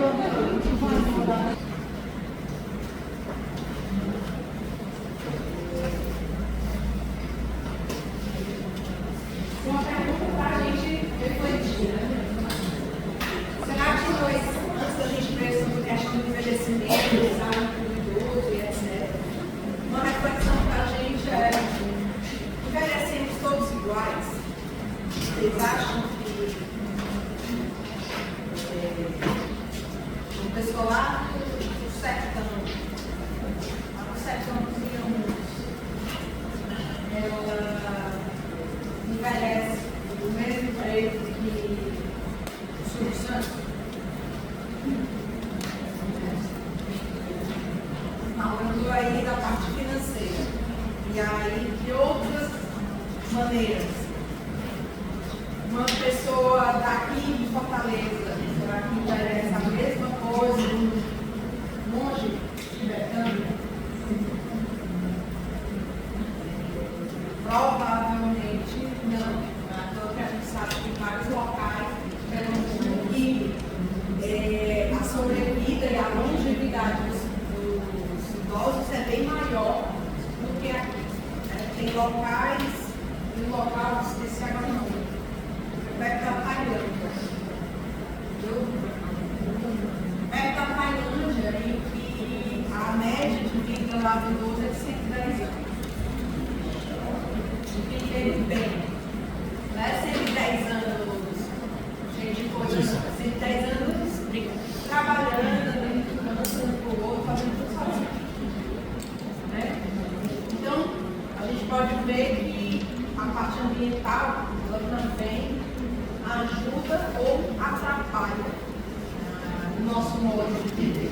Uma pergunta para a gente refletir, né? Será que nós, antes da gente ver sobre a questão do envelhecimento, saúde do idoso e etc., uma reflexão para a gente é: envelhecemos todos iguais? Vocês acham que uma pessoa lá do sertão dos Inhamuns, ela envelhece do mesmo jeito que o Silvio Santos? Falando aí da parte financeira. E aí, de outras maneiras. Uma pessoa daqui de Fortaleza, será que envelhece a mesma coisa um monge tibetano? Provavelmente não. Então, a gente sabe que em vários locais pelo mundo e a sobrevida e a longevidade dos idosos é bem maior do que aqui. Tem locais, e um local desse agora não. Perto da Tailândia. Perto da Tailândia, em que a média de vida lá do idoso é de 110 anos. Fiquem bem. Não é 110 anos, gente, coisa, 110 anos trabalhando, andando para o outro, fazendo tudo sozinho. Né? Então, a gente pode ver que a parte ambiental, ela também ajuda ou atrapalha o nosso modo de viver.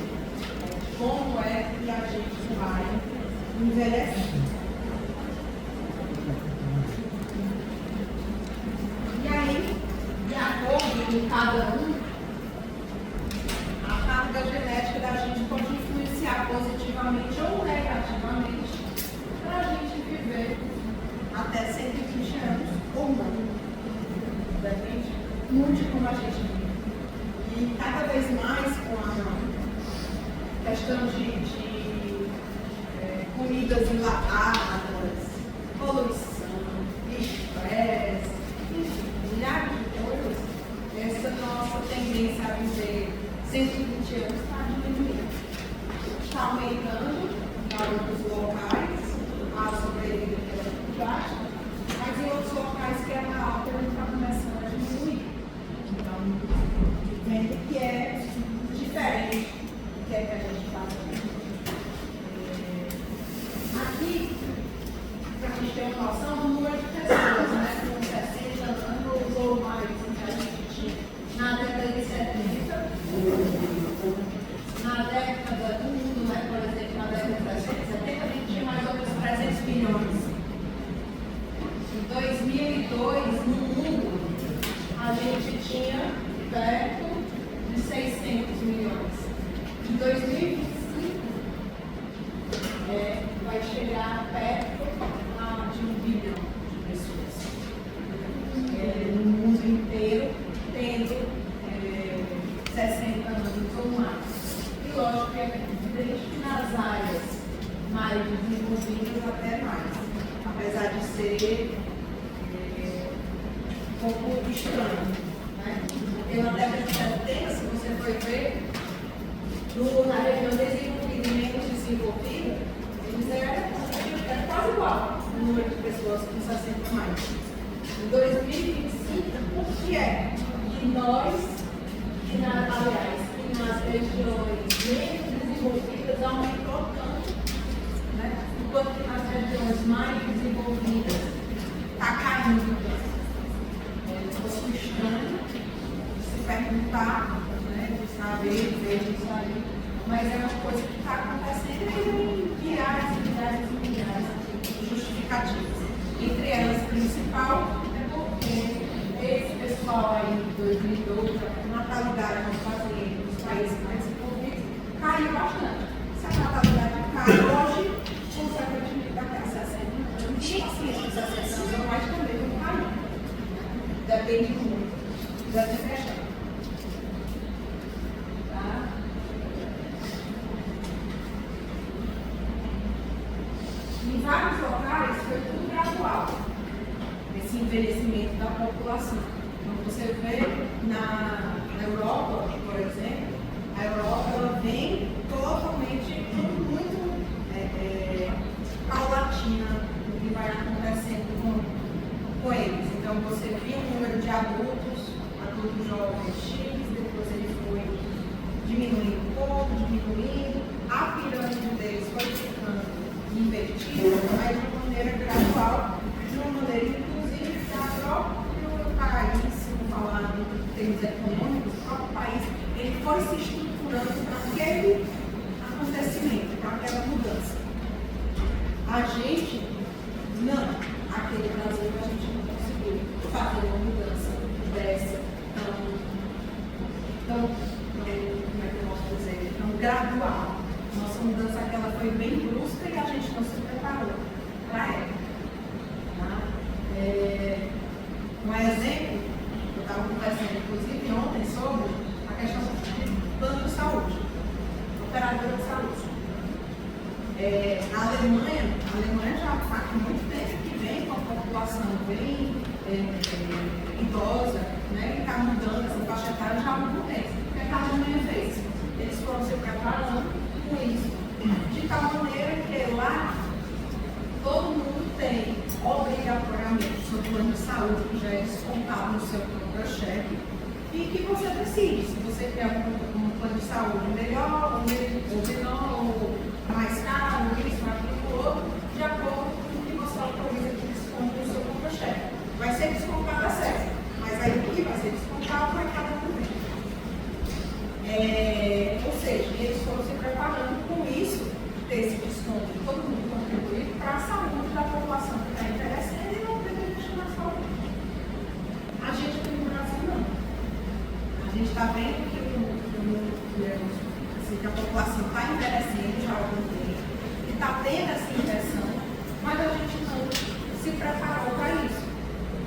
Como é que a gente vai envelhecer? E aí, de acordo com cada um, a carga genética da gente pode influenciar positivamente ou negativamente para a gente viver até 120 anos ou não. Depende muito de como a gente vive. E cada vez mais com a questão de comidas enlatadas, poluição, estresse, enfim, milhares de coisas, essa nossa tendência a viver 120 anos está diminuindo. Está aumentando em alguns locais a sobrevida que ela gasta, mas em outros locais que ela alta ela está começando a diminuir. Então, entende que é diferente do que é que a gente faz aqui. Aqui, para a gente ter uma noção do número de pessoas, né, com 60 anos ou mais, que a gente tinha na década de 70, na década, no mundo, né, por exemplo, na década de 70, a gente tinha mais ou menos 300 milhões. Em 2002, no mundo, a gente tinha perto de 600 milhões. Em 2025, vai chegar perto de 1 bilhão de pessoas. No mundo inteiro, tendo 60 anos ou mais. E lógico que é evidente que nas áreas mais desenvolvidas até mais. Apesar de ser um pouco estranho. Né? Porque na década de 70, se você for ver, na região desenvolvida e menos desenvolvida, eles eram quase igual o número de pessoas com 60 mais. Em 2025, o que é que nós, aliás, que nas regiões menos desenvolvidas aumentou tanto, né? Enquanto que nas regiões mais desenvolvidas está caindo tanto. É um estranho de se perguntar, né, de saber, ver isso aí, mas é uma coisa que está acontecendo em milhares e milhares e milhares de justificativas. Entre elas, principal é porque esse pessoal aí de 2012, a natalidade nos países mais desenvolvidos, caiu bastante. Se a natalidade cai hoje, consequentemente daqui a 60 anos, e pacientes de 60 anos ou mais também vão cair. Depende muito dessa questão. Tá? vários locais foi tudo gradual, esse envelhecimento da população. Então, você vê na Europa, por exemplo, a Europa ela vem totalmente muito paulatina do que vai acontecendo com eles. Então, você via o número de adultos jovens X, depois ele foi diminuindo um pouco, a pirâmide deles foi ficando invertida, mas de uma maneira gradual, de uma maneira inclusive que o próprio país, se falar em termos econômicos, o próprio país, ele foi se estruturando para aquele acontecimento, para aquela mudança. A gente, não, aquele Brasil a gente não conseguiu fazer uma mudança dessa tão, como é que eu posso dizer, tão gradual. Nossa mudança aquela foi bem brusca e a gente não se preparou para ela. Tá? Um exemplo, eu estava conversando inclusive ontem sobre a questão do plano de saúde, operadora de saúde. A Alemanha já há muito tempo que vem com a população bem idosa, né, que está mudando essa faixa etária já há muito tempo. O que a Alemanha fez? Eles foram se preparando com isso, de tal maneira que lá todo mundo tem obrigatoriamente seu plano de saúde, que já é descontado no seu contra-cheque, e que você decide se você quer um plano de saúde melhor, ou menor, ou mais caro, isso, aquilo, outro, de acordo com o que você autoriza que desconto no seu contra-cheque. Vai ser descontado a certo, mas aí o que vai ser descontado vai cada momento. Ou seja, eles foram se preparando com isso, ter esse desconto de todo mundo contribuir para a saúde da população que está envelhecendo e não ter que na saúde. A gente aqui no Brasil não. A gente está vendo que a população está envelhecendo já há algum tempo, que está tendo essa inversão, mas a gente não se preparou para isso.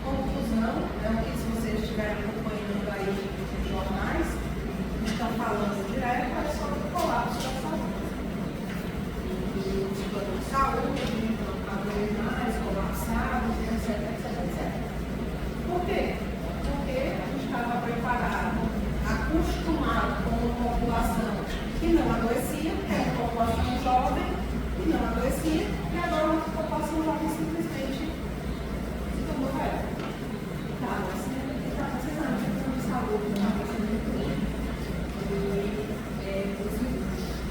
Conclusão, é o que se vocês estiverem acompanhando aí nos jornais, estão falando direto, é sobre o colapso da saúde. Os planos de saúde, então, cada vez mais colapsados, etc. Por quê? Porque a gente estava preparado, acostumado com uma população que não adoecia, que era uma população jovem, que não adoecia, e agora uma população jovem simplesmente se tornou velha. Está adoecendo e está precisando de plano de saúde, não está precisando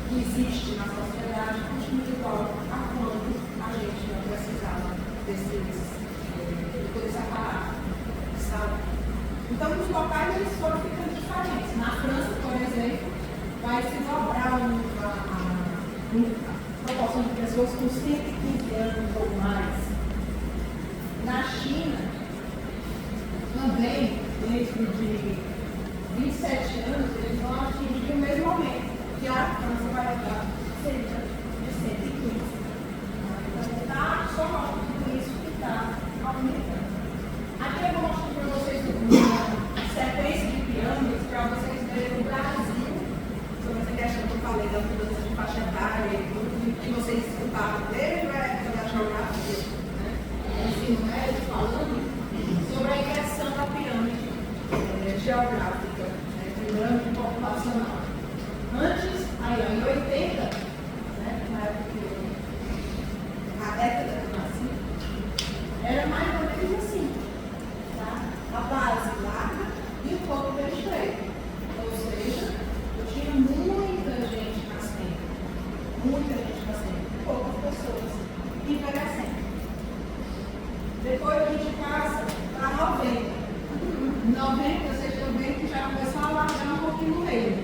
que existe na sociedade continua igual a quando a gente não precisava de todo esse aparato de saúde. Então, os locais eles foram ficando diferentes. Na França, por exemplo, vai se dobrar a proporção de pessoas com 115 anos ou mais. Na China, também, dentro de 27 anos, eles vão atingir o mesmo aumento, que a França vai levar cerca de 115. Então, está só com isso que está aumentando. Aqui eu vou mostrar para vocês uma sequência de pirâmides para vocês verem o Brasil, sobre essa questão que eu falei da mudança de faixa etária e tudo, que vocês escutaram desde a época da geografia, né? O ensino médio falando sobre a inversão da pirâmide geográfica, pirâmide populacional. Antes, aí, em 80, né, na época a década que eu nasci, era mais ou menos assim. A base larga e o corpo bem estreito. Ou seja, eu tinha muita gente nascendo, poucas pessoas envelhecendo. Depois a gente passa para 90. 90, vocês estão vendo que já começou a largar um pouquinho no meio.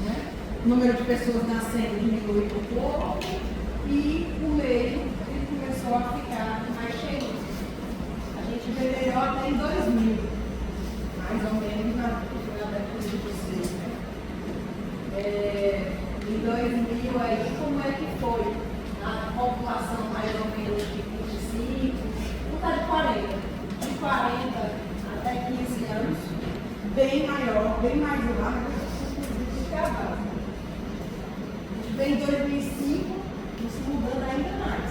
Né? O número de pessoas nascendo diminuiu um pouco e o meio ele começou a ficar mais cheio. A gente vê melhor até em 2000, mais ou menos na década de 16. Em 2000 aí, como é que foi? A população mais ou menos de 25, não está de 40, de 40 até 15 anos, bem maior, bem mais larga do que a base. A gente vê em 2005, isso mudando ainda mais.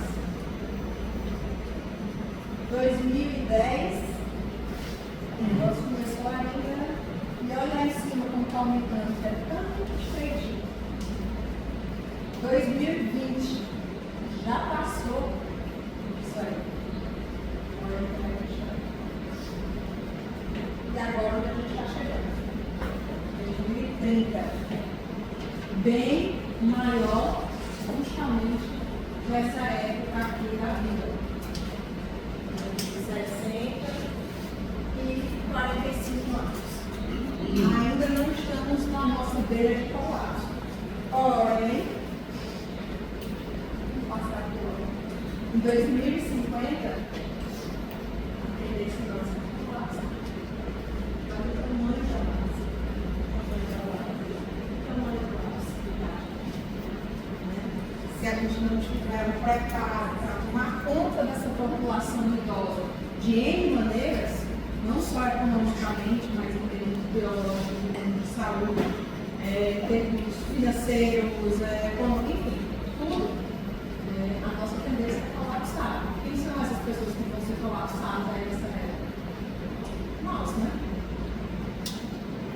2010, o negócio começou ainda, e olha lá em cima como está aumentando, é tanto estreitinho. 2020, já passou isso aí. Olha como é que está. E agora onde a gente está chegando? 2030, bem maior, justamente nessa época aqui da vida. 60 e 45 anos. Ainda não estamos na nossa beira de colapso. Porém, vamos passar aqui, em 2050, a tendência nossa é colapsar. Olha o tamanho da massa. O tamanho da colapso. Se a gente não tiver um preparo para tomar conta dessa população idosa de N maneiras, não só economicamente, mas em termos biológicos, em termos de saúde, em termos financeiros, enfim, tudo, a nossa tendência é colapsar. Quem são essas pessoas que vão ser colapsadas aí nessa época? Nós, né?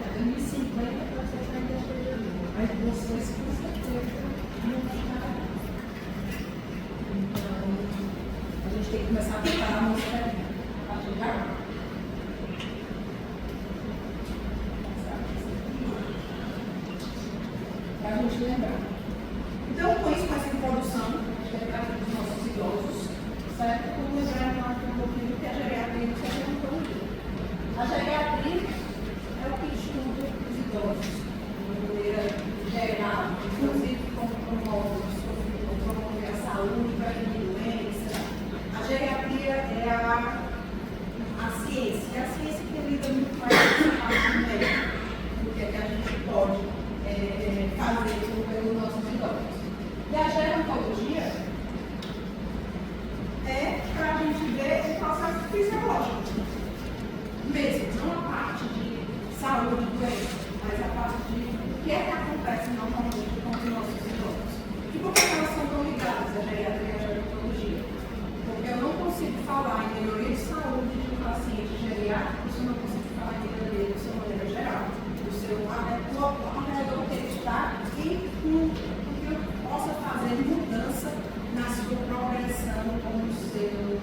Até 2050 para vocês ainda estejam vivos, mas vocês com certeza não vão estar. Então, a gente tem que começar a preparar a nossa vida a partir de agora. Para a gente lembrar. Então, com isso, com essa introdução, dos nossos idosos, certo? Vamos lembrar então um pouquinho do que a geriatria e a gerontologia. A geriatria é o que estuda os idosos, de maneira geral, inclusive como promover a saúde, prevenir doença. A geriatria é a ciência, é a ciência que lida muito mais com essa parte médica, do que a gente pode fazer pelos nossos idosos. E a gerontologia é para a gente ver o processo fisiológico mesmo, não a parte de saúde e doença, mas a parte de o que é que acontece normalmente com os nossos idosos. E por que elas são tão ligadas, a geriatria e a gerontologia? Porque eu não consigo falar em melhoria de saúde de um paciente geriátrico se eu não consigo falar em melhoria de sua maneira geral, do seu arredor que ele está e o que eu possa fazer de mudança na sua progressão com o seu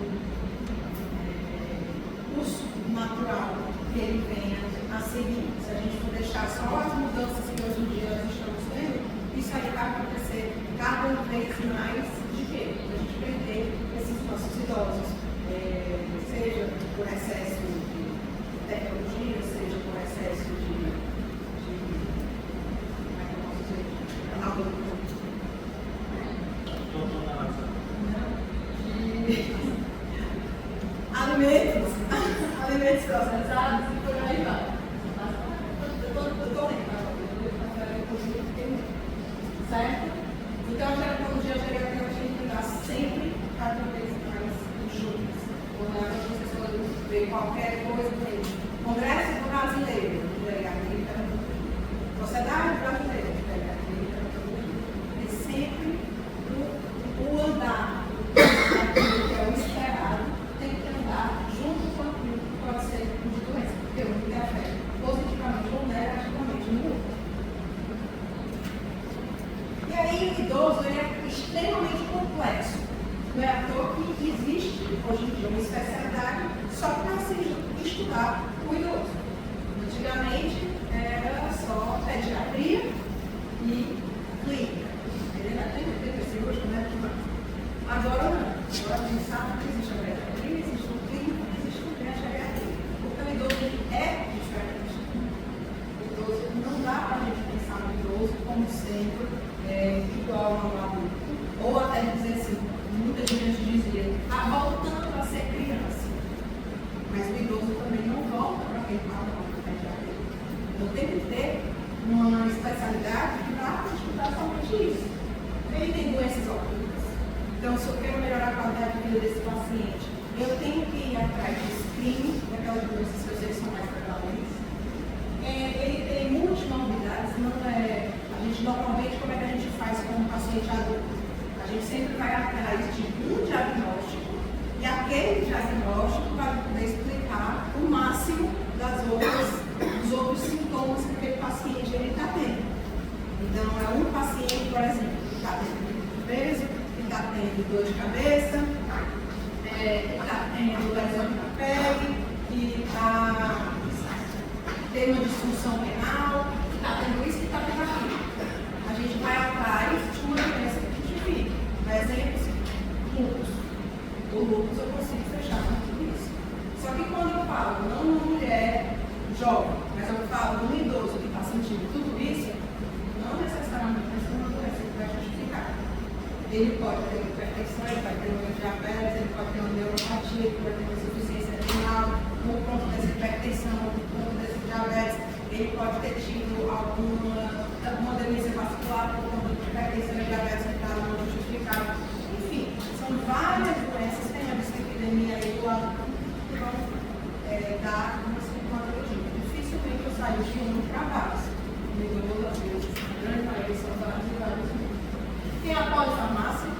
curso natural que ele venha a seguir. Se a gente for deixar só as mudanças que hoje em dia nós estamos tendo, isso aí vai acontecer cada vez mais de quê? A gente perder esses nossos idosos, seja por excesso de tecnologia, seja por excesso de alimentos processados e por aí vai. Eu estou lembrando, certo? Então a gerontologia e a geriatria tem que estar sempre cada vez mais juntas. Quando vocês podem ver qualquer coisa tem Congresso Brasileiro de Geriatria e Gerontologia, Sociedade Brasileira de Geriatria e Gerontologia. É sempre o andar daquilo que é o esperado, tem que andar junto com aquilo que pode ser de doença, porque um interfere positivamente ou negativamente no outro. E aí o idoso ele é extremamente complexo. Não é à toa que existe hoje em dia uma especialidade só para se estudar o idoso. Antigamente era só pediatria e clínica. Ele ainda tem cirúrgico, né? Agora não. Agora a gente sabe que existe a pediatria, existe o clínico, existe também a geriatria. Porque o idoso é diferente. O idoso não dá para a gente pensar no idoso como sendo igual a um adulto. Ou até dizer assim, muita gente dizia, voltando a ser criança. Mas o idoso também não volta para quem fala com a pediatria. Então tem que ter uma especialidade que dá para estudar somente isso. Ele tem doenças ocultas. Então, se eu quero melhorar a qualidade de vida desse paciente, eu tenho que ir atrás de screening, daquelas doenças que eu sei que são mais prevalentes. Ele tem multimorbidades, não é. A gente normalmente, como é que a gente faz com um paciente adulto? A gente sempre vai atrás de um diagnóstico e aquele aquele diagnóstico vai poder explicar o máximo dos outros sintomas que aquele paciente está tendo. Então, é um paciente, por exemplo, que está tendo peso, que está tendo dor de cabeça, que está tendo lesão da pele, que está tendo uma disfunção renal, que está tendo isso, que está tendo aquilo. A gente vai atrás de uma doença que justifica. Por exemplo, lúpus. O lúpus eu consigo fechar com tudo isso. Só que quando eu falo, não uma mulher jovem, mas eu falo de um idoso que está sentindo tudo isso, não necessariamente vai ser uma doença que vai justificar. Ele pode ter hipertensão, ele vai ter uma diabetes, ele pode ter uma neuropatia, ele pode ter uma insuficiência renal, por conta dessa hipertensão, por conta desse diabetes, ele pode ter tido alguma demência vascular por conta de hipertensão e diabetes que está não justificado. Enfim, são várias doenças, tem a dislipidemia aí do lado que vão dar uma sintomatologia. Dificilmente eu saio de um para vários. Comigo às vezes, a grande maioria são vários e vários. Tem a polifarmácia.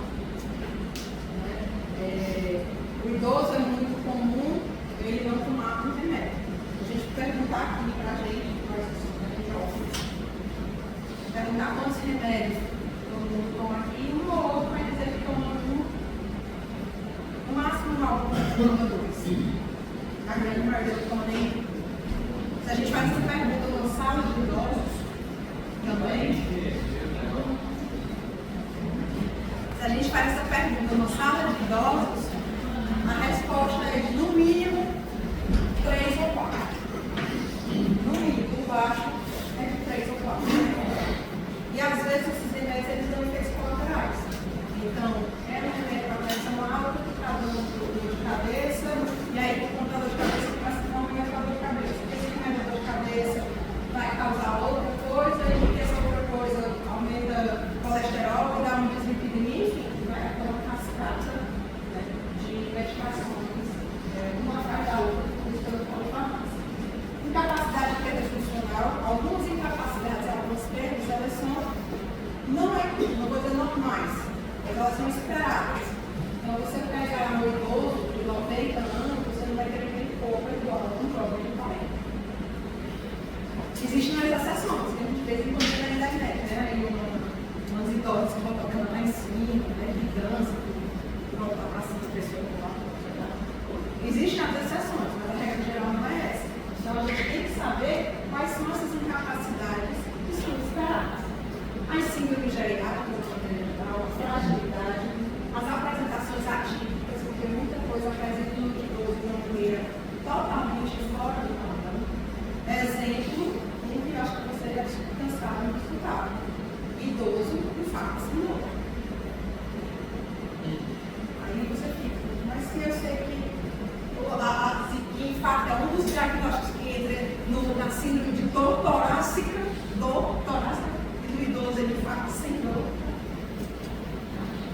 O idoso é muito comum ele não tomar um remédio. A gente perguntar aqui para a gente, nós jovens, perguntar quantos remédios todo mundo toma aqui, um ou outro vai dizer que toma um, no máximo algum, toma dois. A grande maioria não toma nenhum. Se a gente faz essa pergunta numa sala de idosos, também. Se a gente faz essa pergunta numa sala de idosos, a resposta é de, no mínimo, 3 ou 4. No mínimo, por baixo, é de 3 ou 4. E às vezes esses remédios eles dão efeitos colaterais. Então, é um remédio para pressão alta, que está dando dor de cabeça, e aí por conta da dor de cabeça, começa a aumentar a dor de cabeça. Porque esse remédio da dor de cabeça vai causar outra coisa, e essa outra coisa aumenta o colesterol, e dá uma dislipidemia, enfim, vai ter uma cascata, né, de medicações, uma atrás da outra, por isso que eu falo farmácia. Incapacidade de perda funcional, algumas incapacidades, algumas perdas, elas são, não vou dizer normais, mas elas são esperadas. Então, você pegar um idoso de 90 anos, você não vai ter nem pouco igual a um jovem de 40. Existem as exceções, que a gente vê em quando na internet, né? E umas idosas que vão tocando lá em cima, né? De dança, que vão estar passando a pessoa por lá. Existem as exceções, mas a regra geral não é essa. Então a gente tem que saber quais são essas incapacidades que são esperadas. As síndromes geriátricas, a fragilidade, as apresentações atípicas, porque muita coisa apresenta no idoso de uma maneira totalmente fora do padrão. Exemplo, um que eu acho que você já cansado de escutar. Idoso, infarto, não. Aí você fica, mas se eu sei que infarto é um dos diagnósticos que entra na síndrome de dor torácica, e do idoso ele infarto sem dor.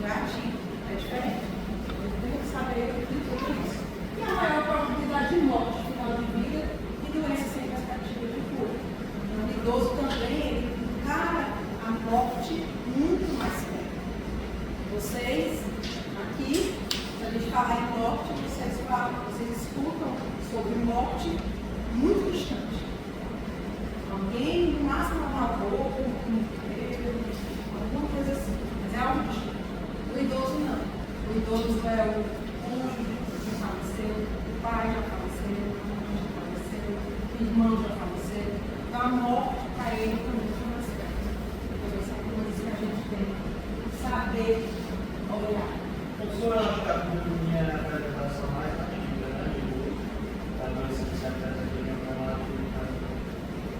Não é ativo, é diferente. Eu tenho que saber de tudo isso. E a maior probabilidade de morte no final de vida e doença sem perspectiva de cura. Então, o idoso também ele encara a morte muito mais perto. Vocês, aqui, se a gente falar em morte, vocês escutam sobre morte muito distante. Alguém, no máximo, uma boca, um dedo, alguma coisa assim, mas é algo distante. O idoso não. O idoso é o cônjuge que faleceu, o pai já faleceu, a mãe já faleceu, o irmão já faleceu. Então a morte para ele também foi mais perto. Então são coisas que a gente tem que saber olhar. Professor, acho que a minha apresentação mais antiga, né? Da doença que se apresenta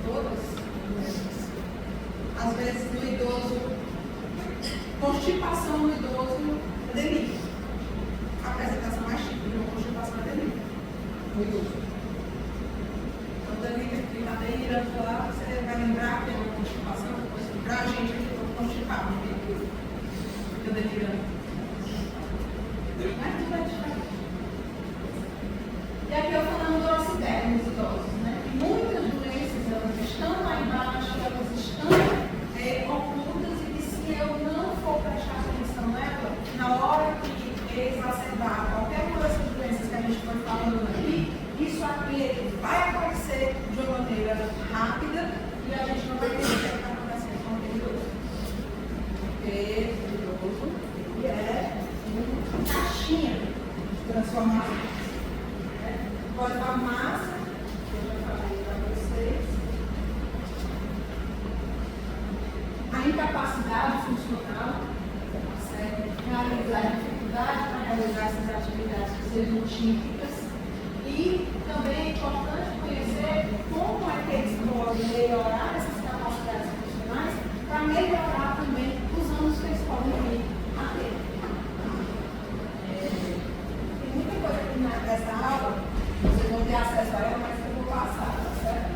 todas. Às vezes no idoso, constipação no idoso é delírio. A apresentação mais típica de uma constipação é delírio no idoso. Então, delírio, brincadeira, lá, você vai lembrar que é uma constipação, para a gente aqui, constipado, fica delirando. Mas tudo é diferente. E aqui eu falando do ocidente nos idosos, né? E muitas doenças, elas estão lá embaixo, elas estão ocultas e que se eu não for prestar atenção nela, na hora que exacerbar qualquer uma dessas doenças informações. Agora, a massa, que eu já falei para vocês, a incapacidade funcional, realizar a dificuldade para realizar essas atividades que sejam típicas, e também é importante conhecer como é que eles podem melhorar essas capacidades funcionais para melhorar também os anos que eles podem vir a ter. Tem muita coisa aqui nessa aula, vocês vão ter acesso a ela, mas eu vou passar, tá certo?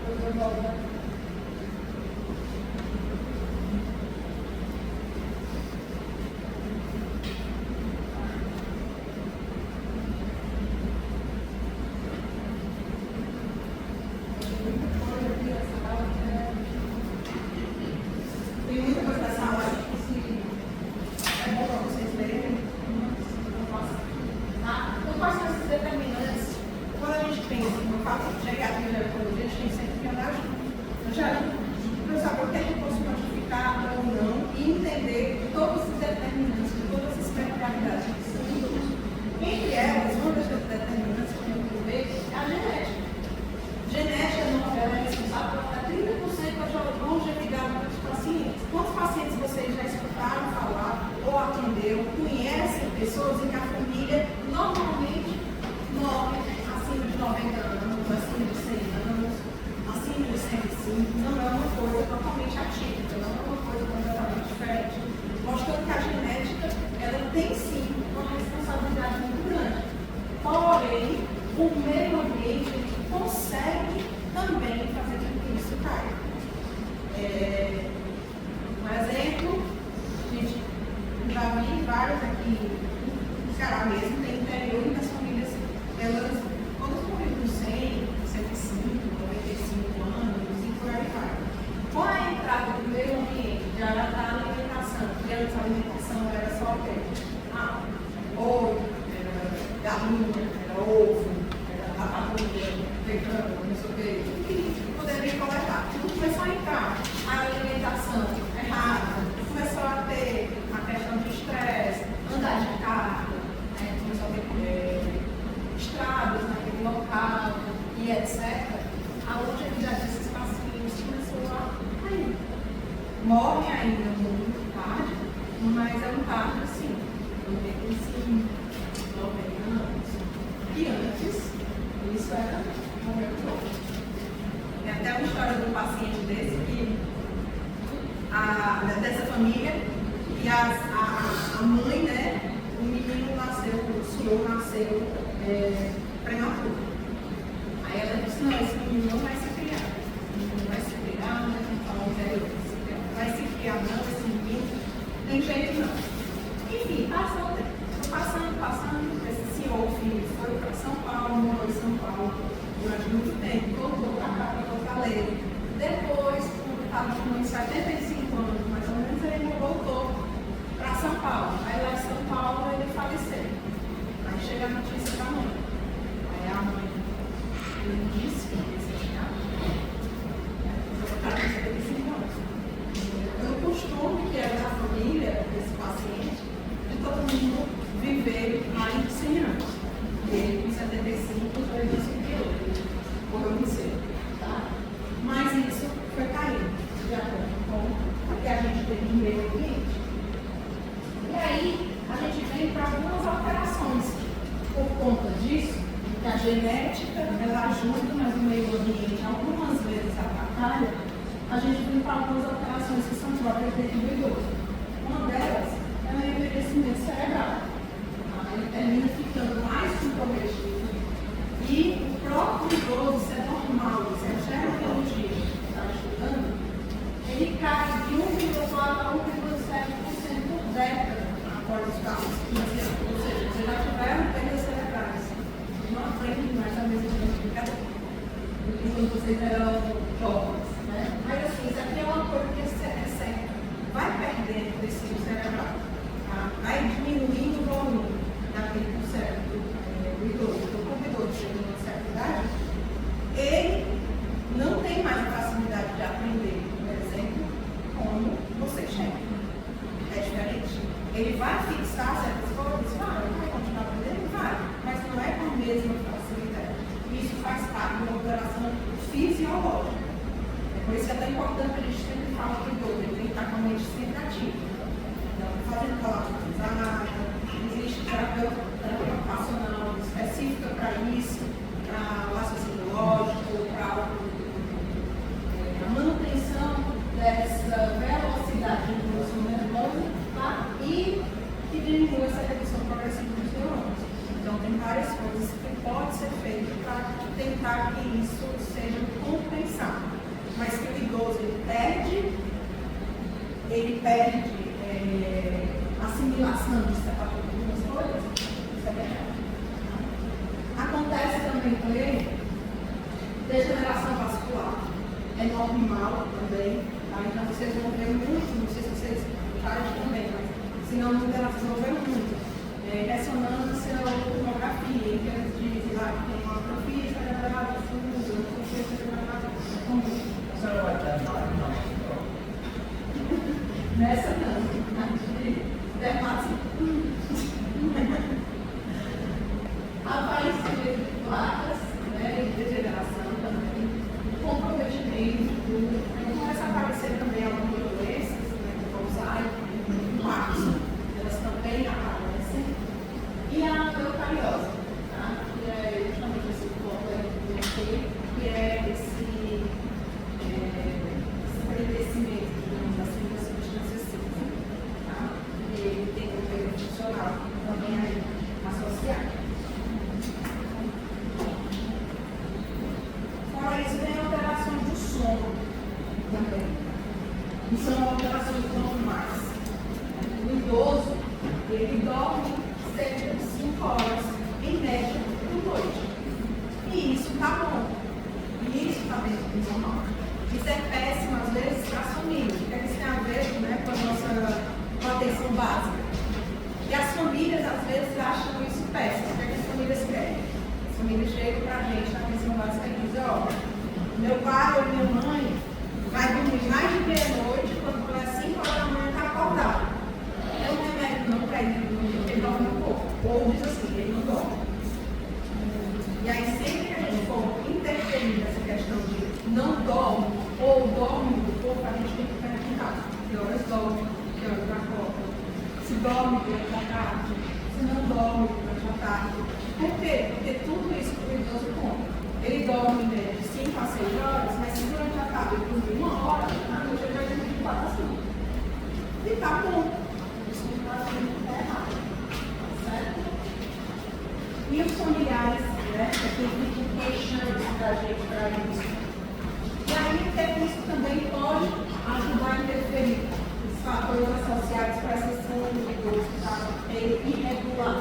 Depois eu volto. Morre ainda muito tarde, mas é um tarde assim, 95, 90 anos. E antes, isso era muito bom. Tem até uma história de um paciente desse que dessa família, e a mãe, né, o menino nasceu, o senhor nasceu prematuro. Aí ela disse, não, esse menino não vai se criar. Esse menino não vai se criar, não vai falar o interior. Vai se criar não, esse menino, tem jeito não. Enfim, passou o tempo. Passando, esse senhor, o filho, foi para São Paulo, morou em São Paulo durante muito tempo, voltou para cá, para Fortaleza. Depois, quando estava com uns 75 anos, mais ou menos, ele voltou para São Paulo. Aí lá em São Paulo ele faleceu. Aí chega a notícia da mãe. Aí a mãe, ele disse que ia ser chegado. Eu estava com 75 anos. O costume que era da família desse paciente, de todo mundo viver mais de 100 anos. Ele com 75, foi isso que ele morreu muito cedo. Tá? Mas isso foi caindo, de acordo com o que a gente tem no meio ambiente. E aí, a gente vem para algumas alterações. Por conta disso, que a genética ela ajuda, mas o meio ambiente algumas vezes atrapalha. A gente vem para algumas alterações que são próprias dentro do idoso. Uma delas é o envelhecimento cerebral. Ele termina ficando mais comprometido. E o próprio idoso, isso é normal, isso é a gerontologia que está estudando, ele cai de 1,4 a 1,7% por década após os cálculos 15 anos. Ou seja, vocês já tiveram perdas cerebrais. Vocês não aprendem mais a mesma coisa do que quando vocês eram jovens. Mas assim, isso aqui é uma coisa que é certa. Vai perdendo tecido cerebral, tá? Vai diminuindo o volume daquele do cérebro do idoso. Então, como o idoso chega numa certa idade, ele não tem mais a facilidade de aprender, por exemplo, como você chega. É diferente. Ele vai fixar certas coisas, vai continuar. a gente sempre fala que o idoso ele tem que estar com a mente sempre ativa. Então, fazendo palavra cruzada, existe terapeuta ocupacional específica para isso, para raciocínio lógico, para a manutenção dessa velocidade de evolução nervosa, tá? E que diminui essa redução progressiva dos neurônios. Então, tem várias coisas que pode ser feito para tentar que isso seja compensado. Mas que o idoso ele perde assimilação de algumas coisas, isso é verdade. Acontece também com ele degeneração vascular. É normal também, tá? Então vocês vão ver muito, não sei se vocês sabem também, mas se não, vocês vão ver muito. Ressonância ou tomografia, em termos de lá que tem uma atrofia cerebral, fusa, atrofia cerebral, comum. A senhora vai ter não? Nessa não, na de dermatite. Aparecimento de placas, né, de degeneração também, comprometimento, começa a aparecer também algumas doenças, né, como Alzheimer, Parkinson, elas também aparecem. E a eucariose, tá? Que é justamente esse ponto aí, que é esse envelhecimento, digamos assim, das substâncias cinzas, tá? E ele tem um efeito funcional também aí associado. Fora isso, tem alterações do sono também. E são alterações normais. O idoso, ele dorme cerca de 5 horas, em média, por noite. E isso está bom. E isso está dentro do normal. Isso é péssimo, às vezes, para as famílias, porque isso tem a ver, né, com a nossa atenção básica. E as famílias, às vezes, acham isso péssimo. O que as famílias querem? As famílias chegam para a gente na atenção básica e dizem, ó, meu pai ou minha mãe vai dormir mais de meia-noite, quando for às 5 horas da manhã está acordado. É um remédio não para ele dormir, porque ele dorme um pouco. Ou diz assim, ele não dorme. E aí, sempre que a gente for interferir nessa questão de não dorme ou dorme um pouco, a gente tem que perguntar que horas dorme, que horas acorda, se dorme durante a tarde, se não dorme durante a tarde. Por quê? Porque tudo isso que o idoso conta. Ele dorme de 5 a 6 horas, mas se durante a tarde ele dormir 1 hora, à noite ele vai dormir de 4 a 5. E tá bom. Isso não está errado. Certo? E os familiares, né, que ficam queixando da gente para isso. E aí, até isso também pode ajudar a interferir os fatores associados para essa questão do idoso que está irregular.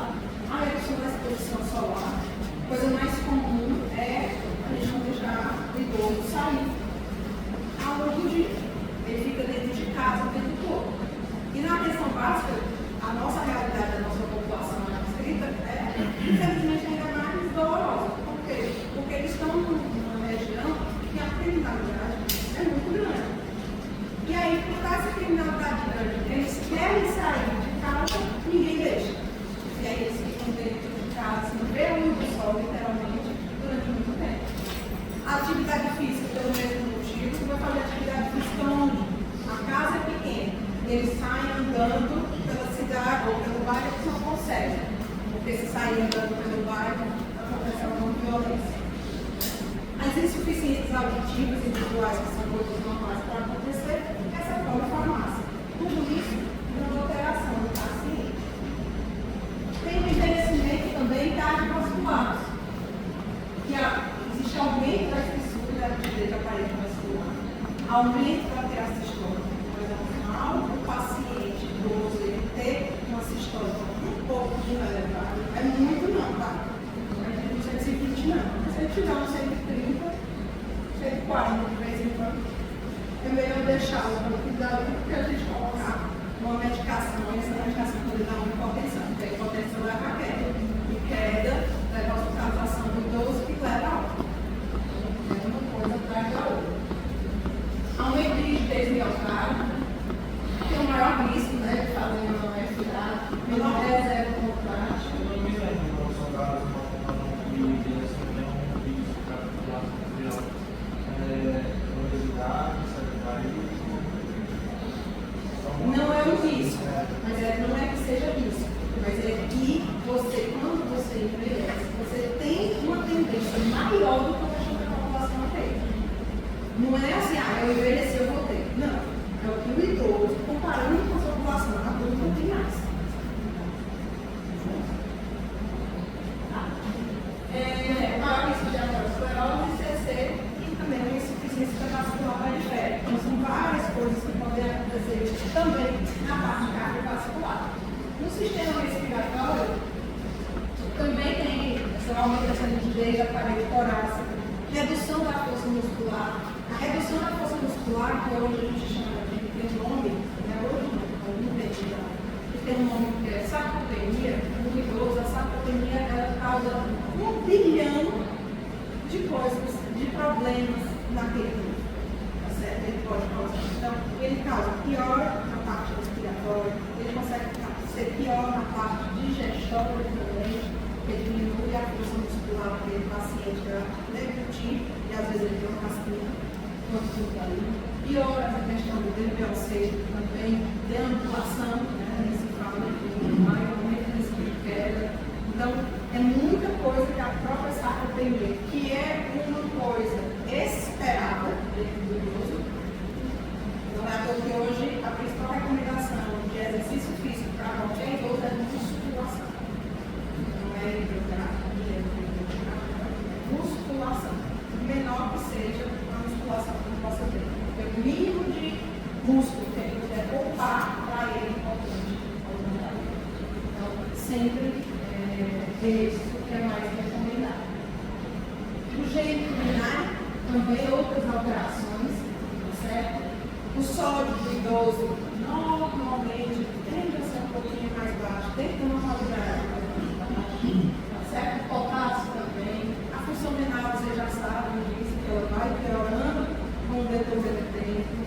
A redução da exposição solar. A coisa mais comum é a gente não deixar o idoso sair ao longo do dia. Ele fica dentro de casa o tempo todo. E na atenção básica, a nossa realidade, a nossa população inscrita é, infelizmente, ainda mais dolorosa. Por quê? Porque eles estão numa região que a criminalidade é muito grande. E aí, por causa dessa criminalidade grande, eles querem sair de casa, ninguém deixa. E aí eles ficam dentro de casa, não vê a luz do sol, literalmente, durante muito tempo. A atividade física, pelo mesmo motivo, você vai fazer atividade física onde? A casa é pequena. Eles saem andando pela cidade ou pelo bairro, eles não conseguem. Porque se sair andando pelo bairro, acontece alguma violência. As insuficiências auditivas e visuais, que são coisas normais para acontecer, essa polifarmácia. Tudo isso dando alteração no paciente. Tem o envelhecimento também cardiovascular, que existe aumento da espessura da rigidez da parede vascular, aumento da teratostase. Por exemplo, o paciente idoso ele ter uma sistole um pouco de elevado, é muito não, tá? Não é 120 não. Se ele tiver um 130, 140 de vez em quando, é melhor deixá-lo para cuidar do que a gente colocar uma medicação, e essa medicação pode dar uma hipotensão, porque a hipotensão leva a queda, e queda leva a hospitalização do idoso que leva a outra. É uma coisa atrás da outra. Aumento de rigidez miocárdica, tem o maior risco, né, de fazer uma universidade, menor reserva contrátil. Eu não me lembro qual são casos de obesidade, você envelhece, você tem uma tendência maior do que o resto da população tem. Não é assim, eu envelheci, eu vou ter. Não. É o que o idoso, comparando com a população adulta, tem mais. Maior risco de aterosclerose, ICC e também a insuficiência cardiovascular periférica. Então, são várias coisas que podem acontecer também na parte cardiovascular. No sistema respiratório, também tem essa aumentação de rigidez da parede torácica, redução da força muscular. A redução da força muscular, que hoje a gente chama de tem nome, né? Hoje não tem já. Tem um nome que é sarcopenia, no idoso, a sarcopenia ela causa 1 bilhão de coisas, de problemas na perna. Tá certo? Ele pode causar. Então, ele causa piora na parte respiratória, ele consegue ser pior na parte digestória também, porque diminui a força muscular daquele paciente para deglutir, e às vezes ele tem uma casquinha, piora a questão do DBOC também, deambulação, né, se fala de maior risco de queda. Então, é muita coisa que a própria sarcopenia, que é uma coisa esperada dentro do idoso. Não é à toa que hoje a principal recomendação de exercício físico para qualquer idoso é musculação. Não é hidroterapia, é musculação. Menor que seja a musculação que possa ter. Porque o mínimo de músculo que ele puder poupar para ele é importante. Então, sempre isso que é mais recomendado. O jeito urinário, também outras alterações, certo? O sódio do idoso normalmente tende a ser um pouquinho mais baixo, tem que ter uma qualidade mais baixa, certo? O potássio também. A função renal, você já sabe, disso, que ela vai piorando com o decorrer do tempo.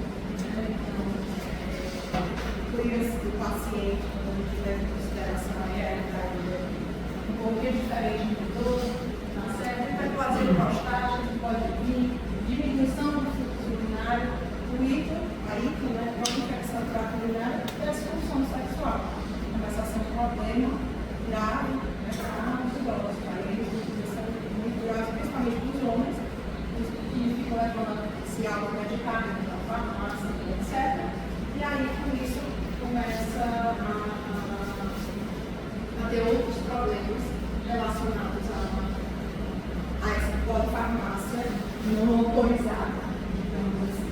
Então, por isso, o paciente, quando a gente leva em consideração a realidade dele, um pouquinho diferente do idoso, tá certo? Hiperplasia prostática pode vir, diminuição do fluxo urinário, o ICA, a ICA, né, uma infecção do trato urinário, e a disfunção sexual. Começa a ser um problema grave, né, para os idosos, para eles, muito grave, principalmente para os homens, que ficam levando esse automedicamento na farmácia, etc. E aí, por isso, começa a ter outros problemas relacionados a essa polifarmácia não autorizada, digamos assim.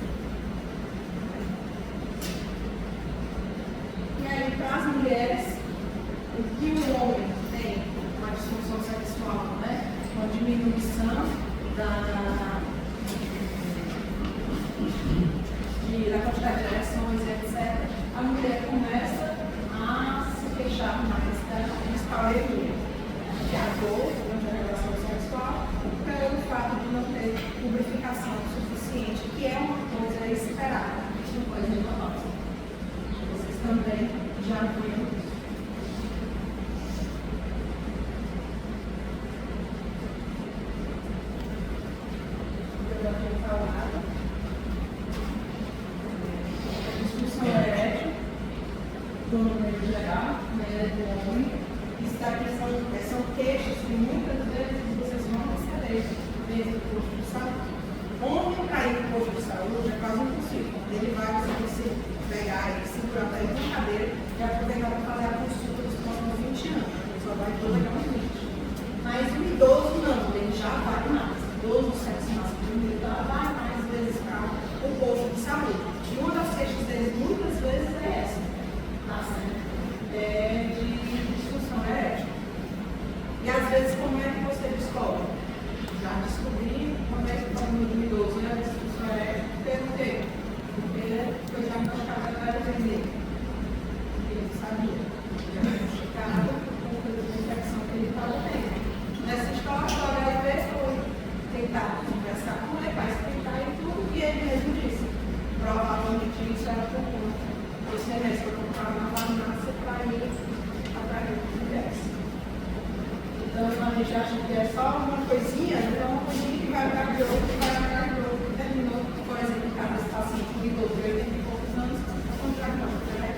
E aí, para as mulheres, o que o homem tem, uma disfunção sexual, né? Uma diminuição da quantidade de ereções, etc., a mulher começa a se queixar mais da dispareunia, que é a dor durante a relação sexual, pelo fato de não ter lubrificação suficiente, que é uma coisa esperada, uma coisa normal. Vocês também já viram isso. Eu já tinha falado. Do número geral, né, do homem, isso daqui são queixas que muitas vezes vocês vão receber dentro do posto de saúde. Homem cair no posto de saúde é quase impossível. Ele vai, você precisa pegar e segurar até em cadeira e aproveitar para fazer a consulta dos próximos 20 anos. Ele só vai legal uns 20. Mas o idoso não, ele já vai mais. O idoso do sexo masculino, ele já vai mais vezes para o posto de saúde. E uma das queixas deles muitas vezes é essa. De disfunção erétil. E às vezes, como é que você descobre? Já descobri quando é que está no idoso, né? A disfunção erétil, perguntei. Porque foi diagnosticada na área vermelha. Ele sabia. Diagnosticada por conta da infecção que ele estava tendo. Nessa história, o HIV foi tentar conversar com ele, vai explicar e tudo, e ele mesmo disse. Provavelmente isso era por conta. Esse remédio foi comprado na farmácia para ir atrair mulheres. Então a gente acha que é só uma coisinha, então uma coisinha que vai atrás de outro, que vai atrás de outro, que terminou, por exemplo, o caso desse paciente que idoso de 80 e poucos anos, com diagnóstico, né?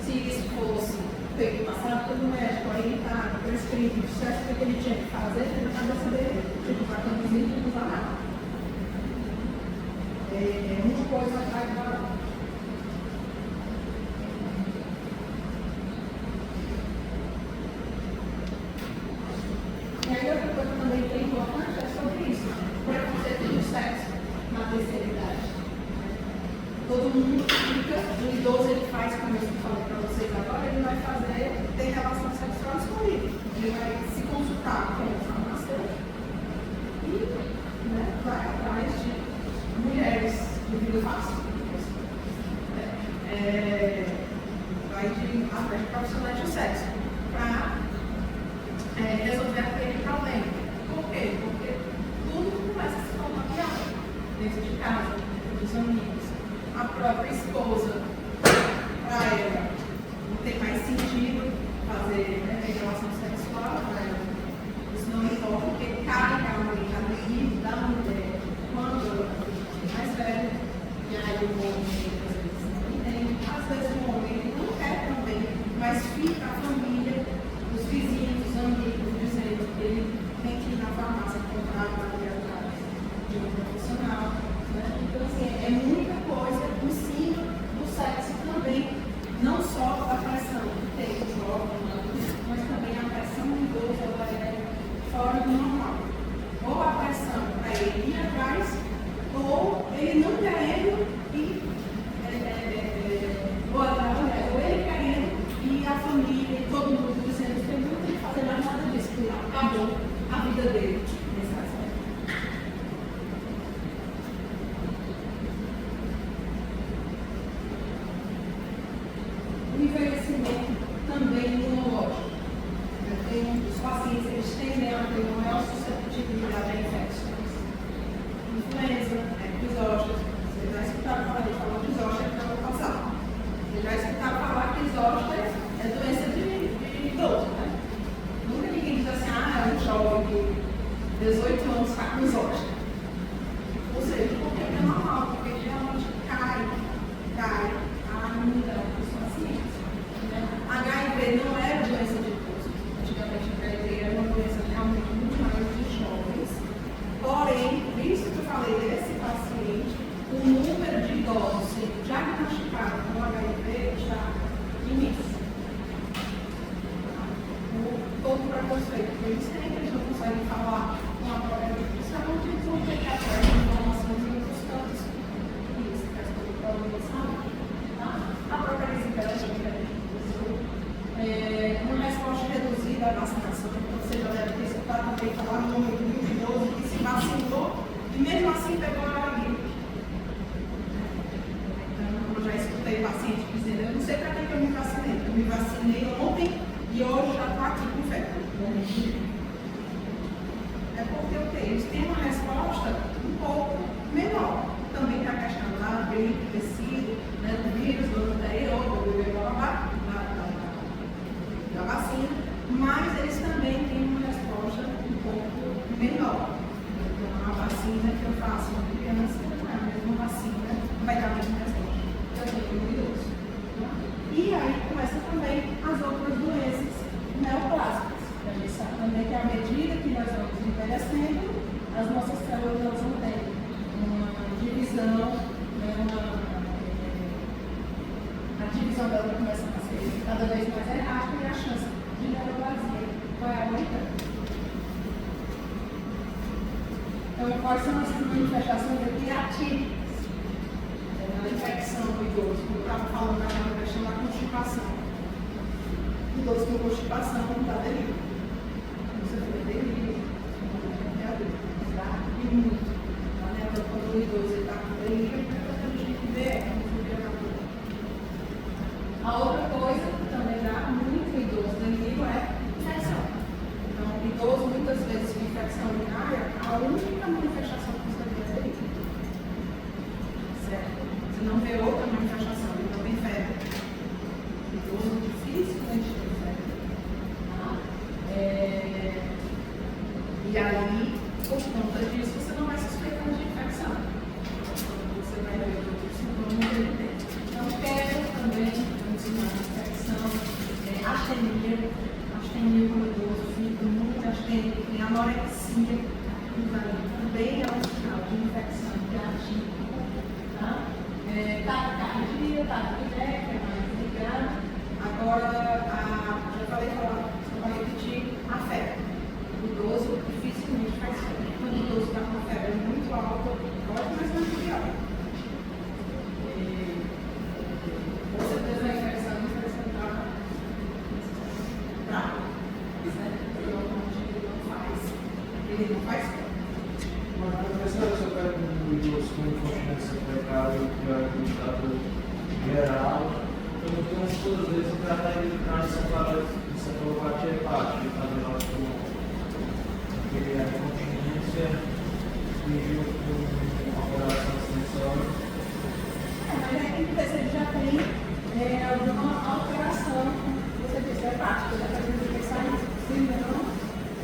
Se isso fosse feito passado pelo médico, aí aí está prescrito o certo que ele tinha que fazer na cabeça dele, tipo, para conduzir e não usar nada. É uma coisa atrás da outra. E aí outra coisa também que é importante é sobre isso, o preconceito do sexo na terceira idade. Todo mundo fica, o idoso ele faz, como eu falei para vocês agora, ele vai ter relação sexual escolhida. Ele vai se consultar com o farmacêutico e vai atrás de mulheres de vida fácil. Vai atrás de profissionais de sexo para resolver aquele problema. Por quê? Porque tudo começa a se tornar piada dentro de casa, dentro dos amigos. A própria esposa, para ela, não tem mais sentido fazer relação sexual para ela. Isso não importa, porque cai realmente a libido da mulher quando ela é mais velha, e aí o homem, às vezes, não entende. Às vezes o homem não quer também, mas fica a família, os vizinhos, os amigos, dizendo que ele tem que ir na farmácia comprar para ir atrás de um profissional. Então, assim, é muita coisa em cima do sexo também, não só a pressão que tem o jovem, mas também a pressão do idoso, ela é fora do normal. Ou a pressão para ele ir atrás, ou ele não querendo ir, ou ele querendo e a família e todo mundo dizendo que ele não tem que fazer mais nada disso, porque acabou a vida dele nesse aspecto. O envelhecimento também imunológico. Os pacientes eles tendem a ter uma maior suscetibilidade a infecções. Influenza, epizóstios. Vocês já escutaram falar de epizóstio no ano passado. Vocês já escutaram falar que epizóstio é doença de idoso, né? Nunca ninguém diz assim, é um jovem de 18 anos está com epizóstio. Ou seja, porque é normal, porque geralmente cai a imunidade dos pacientes. HIV não era doença de idoso. Antigamente, HIV era uma doença realmente muito mais de jovens. Porém, visto que eu falei desse paciente, o número de idosos sendo diagnosticados com HIV está imenso. Todo preconceito que eles têm, eles não conseguem falar com a própria profissão, eles vão ter que atrás de informações em outros cantos. Isso, questão do problema de saúde. A própria desintegração uma resposta reduzida à vacinação. Você já deve ter escutado também falar no número de idoso que se vacinou e mesmo assim pegou a gripe. Então, eu já escutei paciente dizendo, eu não sei para que eu me vacinei. Eu me vacinei ontem e hoje já estou aqui com febre. É porque o que? Eles têm uma resposta um pouco menor. Também tem a questão da gripe, tecido, do vírus, do anterior, da vacina, mas eles também têm uma resposta um pouco menor. Então, a vacina que eu faço na criança não é a mesma vacina, vai dar a mesma resposta que eu tenho no idoso. E aí começa também as outras doenças neoplásicas. A gente sabe também que à medida que nós vamos envelhecendo, as nossas células vão ter uma divisão, a divisão dela começa a ser cada vez mais errática e a chance de neoplasia vai aumentando. Então, quais são as manifestações aqui atípicas? A infecção do idoso, como eu estava falando na questão da constipação. O idoso com constipação não está delírio. Você foi delírio, e muito. Quando o idoso está com delírio, a gente tem que ver a outra coisa que também dá muito idoso delírio é infecção. Então, o idoso, muitas vezes, com infecção urinária, a única manifestação que você vê é delírio. Certo? Você não vê outra manifestação, ele não tem febre. O idoso dificilmente tem febre. taquicardia, taquidinética, mais ligada. Agora, já falei, só para repetir, a febre. O idoso dificilmente faz febre. Quando o idoso está com uma febre muito alta, pode começar a pior. Com certeza a infecção está brava. Ele não faz febre. Mas a questão é se eu pego um idoso com incontinência fecal e que é um estado geral, eu não tenho todas as vezes tratar ele de encefalopatia hepática, está do nosso pulmão. Porque a incontinência surgiu com uma alteração sensória. Mas aí você já tem alguma alteração, você disse, hepática, já está dizendo que sai, se não,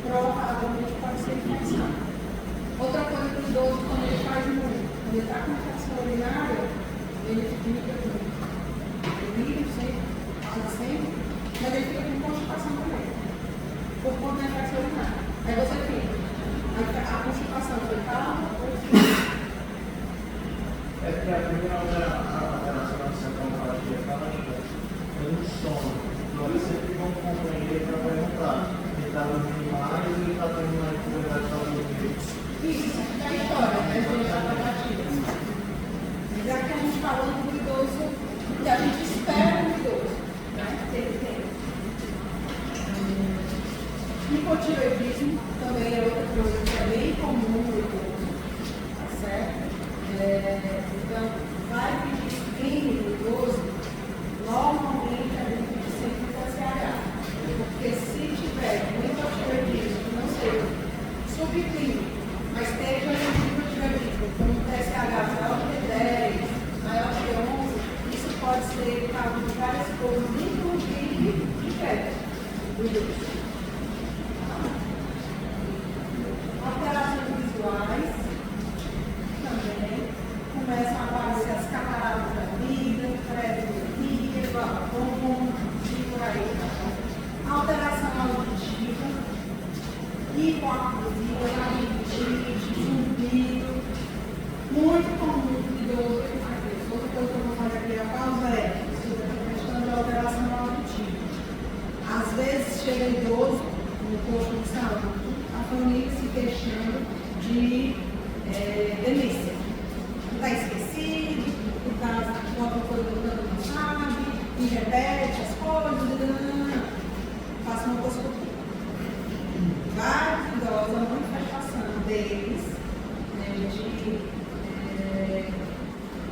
provavelmente pode ser infecção. Outra coisa que o idoso, quando ele faz muito, quando ele está com infecção urinária, ele fica com delírio sempre, fala sempre, mas ele fica com constipação também, por conta da infecção urinária. Aí você fica, a constipação foi calma ou É porque a primeira alteração da encefalopatia hepática é um sono. Então eles sempre vão compreender para perguntar. Ele está dormindo mais ou ele está tendo uma dificuldade para dormir? isso, é a história, né? A gente já está batida. Mas aqui a gente falando do idoso, que a gente espera do idoso, né? Tem. Hipotireoidismo também é outra coisa que é bem comum no idoso, tá certo? Então, vai pedir screening do idoso, normalmente a gente pede sempre o TSH, porque se tiver um hipotireoidismo que não seja subclínico, mas esteja no hipotireoidismo com um TSH maior que 10, maior que 11, isso pode ser causa de várias coisas, inclusive de febre do idoso. Alterações visuais também começam a aparecer as cataratas da vida, presbiterias, glaucoma e por aí. Alteração auditiva, hipoacusia, labirintite, zumbido, muito comum no idoso que faz isso. Outra coisa que eu vou fazer aqui a causa é sobre a questão de alteração auditiva. Às vezes chega idoso no posto de saúde, a família se queixando de demência. Está esquecido, outra coisa não sabe, e repete as coisas, faça uma endoscopia. Vários idosos, a manifestação deles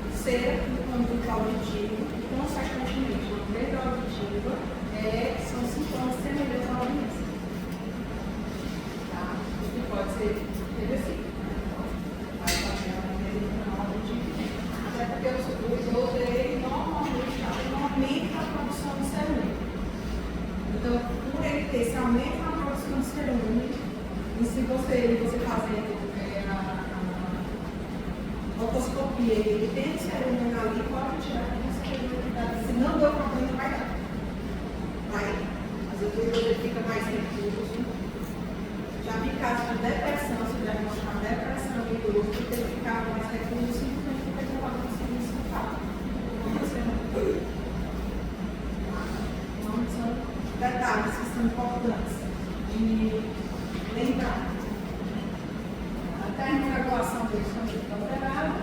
de ser no conduto auditivo, consequentemente, uma perda auditiva, são sintomas semelhantes à demência. Tá? Isso pode ser reversível. Vai fazer uma perda auditiva. Até porque o idoso, ele normalmente aumenta a produção de cerume. Então, por ele ter esse aumento na produção de cerume, e se você fazendo a otoscopia e ele tem o cerume ali, pode tirar com certeza. Se não deu problema, vai dar. Às vezes ele fica mais recluso. Já vi casos de depressão, se diagnosticar depressão em idoso, porque ele ficava mais recluso simplesmente porque ele não estava conseguindo escutar. Então, são detalhes que são importantes de lembrar. A termorregulação deles também está alterada.